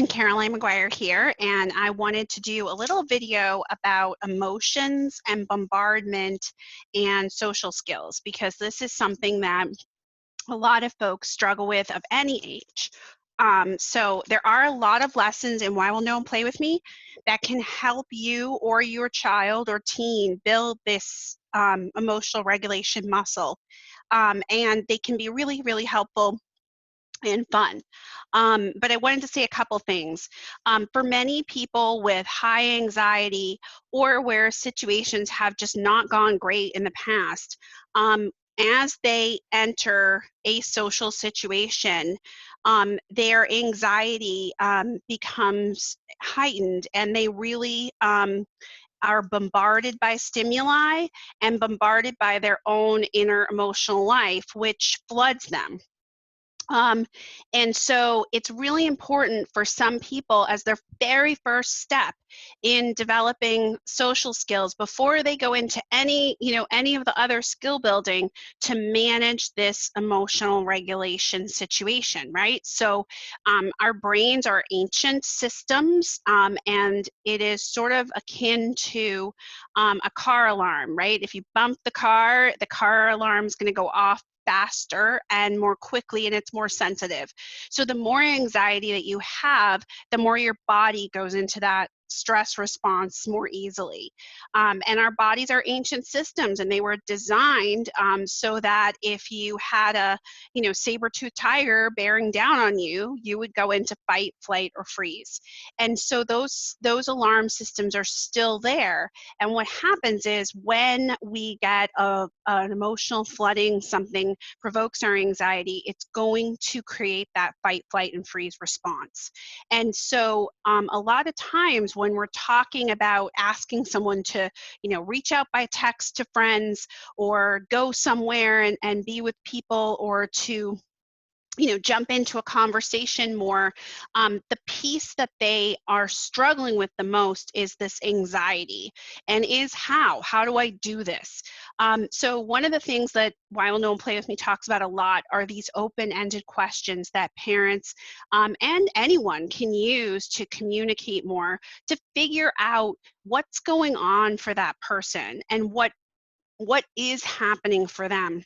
Caroline Maguire here, and I wanted to do a little video about emotions and bombardment and social skills, because this is something that a lot of folks struggle with of any age. So there are a lot of lessons in Why Will No One Play With Me that can help you or your child or teen build this emotional regulation muscle. And they can be really, really helpful and fun. But I wanted to say a couple things. For many people with high anxiety or where situations have just not gone great in the past, as they enter a social situation, their anxiety becomes heightened, and they really are bombarded by stimuli and bombarded by their own inner emotional life, which floods them. And so it's really important for some people as their very first step in developing social skills before they go into any of the other skill building, to manage this emotional regulation situation, right? So our brains are ancient systems, and it is sort of akin to a car alarm, right? If you bump the car alarm is going to go off faster and more quickly, and it's more sensitive. So the more anxiety that you have, the more your body goes into that stress response more easily. And our bodies are ancient systems, and they were designed so that if you had a saber-toothed tiger bearing down on you, you would go into fight, flight, or freeze. And so those alarm systems are still there. And what happens is when we get an emotional flooding, something provokes our anxiety, it's going to create that fight, flight, and freeze response. And so a lot of times when we're talking about asking someone to, reach out by text to friends, or go somewhere and be with people, or to jump into a conversation more, the piece that they are struggling with the most is this anxiety, and is how do I do this? So one of the things that Why Will No One Play With Me talks about a lot are these open-ended questions that parents and anyone can use to communicate more, to figure out what's going on for that person and what is happening for them.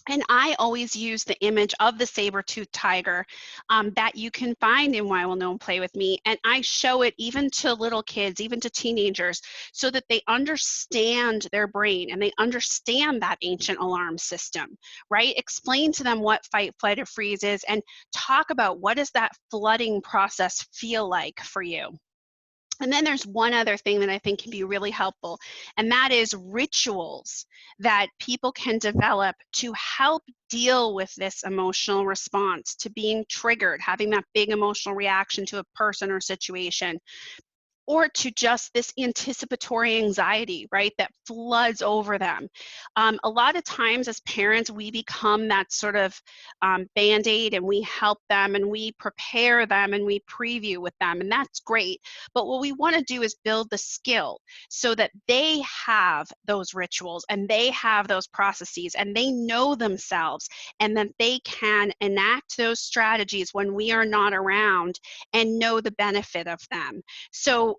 And I always use the image of the saber-toothed tiger that you can find in Why Will No One Play With Me. And I show it even to little kids, even to teenagers, so that they understand their brain and they understand that ancient alarm system, right? Explain to them what fight, flight, or freeze is, and talk about what does that flooding process feel like for you. And then there's one other thing that I think can be really helpful, and that is rituals that people can develop to help deal with this emotional response to being triggered, having that big emotional reaction to a person or situation, or to just this anticipatory anxiety, right, that floods over them. A lot of times as parents, we become that sort of Band-Aid, and we help them, and we prepare them, and we preview with them, and that's great. But what we want to do is build the skill so that they have those rituals, and they have those processes, and they know themselves, and that they can enact those strategies when we are not around and know the benefit of them. So,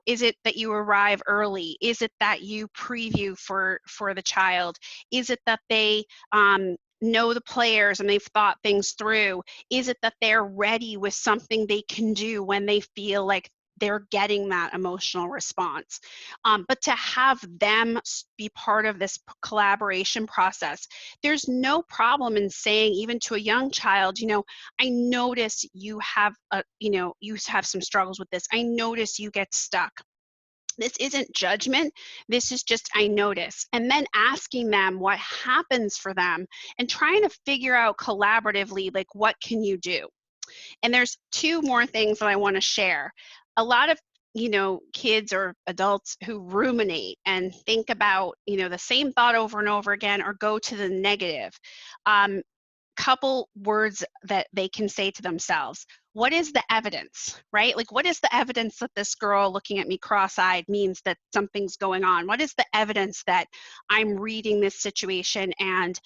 is it that you arrive early? Is it that you preview for the child? Is it that they know the players and they've thought things through? Is it that they're ready with something they can do when they feel like they're getting that emotional response? But to have them be part of this collaboration process, there's no problem in saying, even to a young child, I notice you have you have some struggles with this. I notice you get stuck. This isn't judgment. This is just, I notice. And then asking them what happens for them, and trying to figure out collaboratively, like, what can you do? And there's two more things that I want to share. A lot of kids or adults who ruminate and think about the same thought over and over again, or go to the negative, couple words that they can say to themselves. What is the evidence, right? Like, what is the evidence that this girl looking at me cross-eyed means that something's going on? What is the evidence that I'm reading this situation and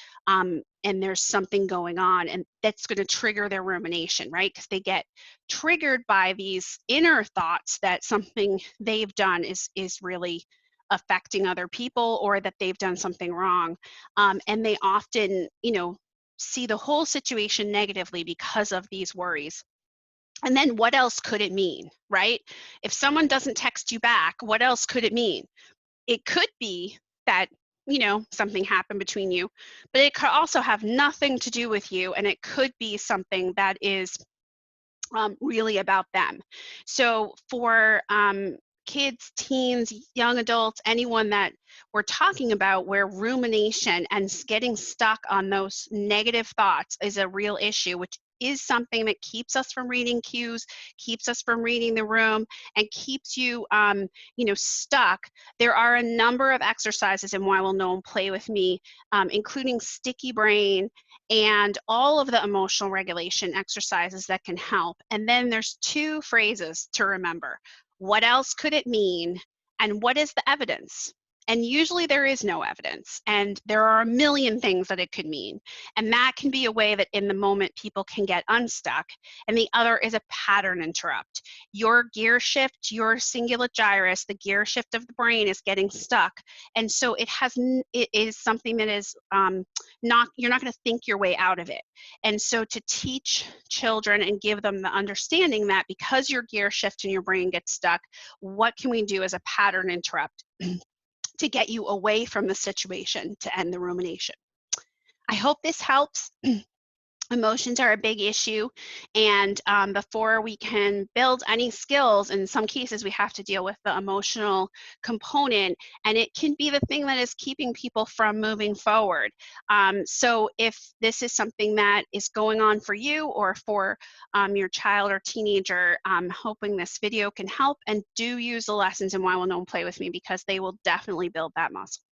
there's something going on, and that's going to trigger their rumination, right? Because they get triggered by these inner thoughts that something they've done is really affecting other people, or that they've done something wrong, and they often, see the whole situation negatively because of these worries. And then what else could it mean, right? If someone doesn't text you back, what else could it mean? It could be that, something happened between you, but it could also have nothing to do with you, and it could be something that is really about them. So for kids, teens, young adults, anyone that we're talking about where rumination and getting stuck on those negative thoughts is a real issue, which is something that keeps us from reading cues, keeps us from reading the room, and keeps you, stuck. There are a number of exercises in Why Will No One Play With Me, including sticky brain and all of the emotional regulation exercises that can help. And then there's 2 phrases to remember. What else could it mean? And what is the evidence? And usually there is no evidence, and there are a million things that it could mean. And that can be a way that in the moment people can get unstuck. And the other is a pattern interrupt. Your gear shift, your cingulate gyrus, the gear shift of the brain is getting stuck. And so it is something that is you're not going to think your way out of it. And so to teach children and give them the understanding that because your gear shift and your brain gets stuck, what can we do as a pattern interrupt to get you away from the situation to end the rumination? I hope this helps. Emotions are a big issue, and before we can build any skills, in some cases we have to deal with the emotional component, and it can be the thing that is keeping people from moving forward. So if this is something that is going on for you or for your child or teenager, I'm hoping this video can help, and do use the lessons in Why Will No One Play With Me, because they will definitely build that muscle.